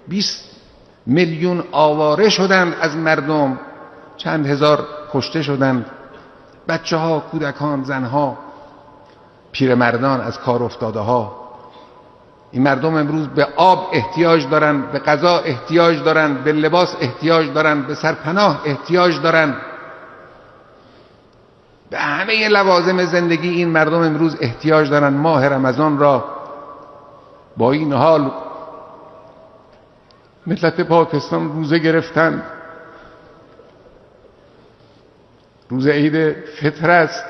20 میلیون آواره شدند از مردم، چند هزار کشته شدند، بچه ها، کودکان، زنها، پیرمردان، از کار افتاده ها. این مردم امروز به آب احتیاج دارند، به غذا احتیاج دارند، به لباس احتیاج دارند، به سرپناه احتیاج دارند، به همه لوازم زندگی این مردم امروز احتیاج دارند. ماه رمضان را با این حال ملت پاکستان روزه گرفتند. روز عید فطر است،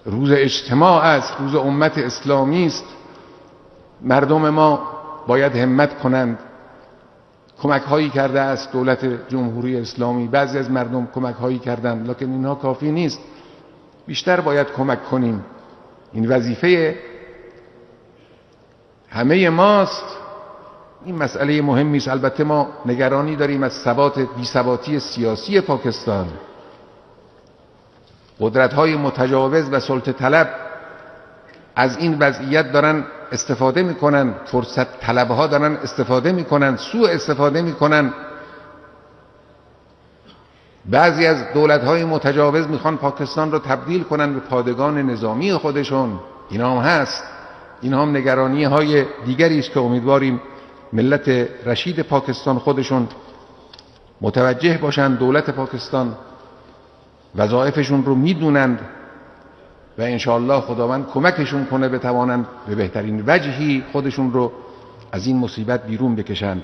روز اجتماع است، روز امت اسلامی است. مردم ما باید همت کنند. کمک هایی کرده است دولت جمهوری اسلامی، بعضی از مردم کمک هایی کردند، لکن اینها کافی نیست. بیشتر باید کمک کنیم. این وظیفه همه ماست. این مسئله مهمی است. البته ما نگرانی داریم از بی‌ثباتی سیاسی پاکستان. قدرت‌های متجاوز و سلطه طلب از این وضعیت دارن استفاده میکنن، فرصت طلبها دارن استفاده میکنن، سوء استفاده میکنن. بعضی از دولت‌های متجاوز میخوان پاکستان رو تبدیل کنن به پادگان نظامی خودشون. اینا هم هست. اینا هم نگرانی‌های دیگری است که امیدواریم ملت رشید پاکستان خودشون متوجه باشند. دولت پاکستان وظایفشون رو میدونند و انشاءالله خداوند کمکشون کنه بتوانند به بهترین وجهی خودشون رو از این مصیبت بیرون بکشند.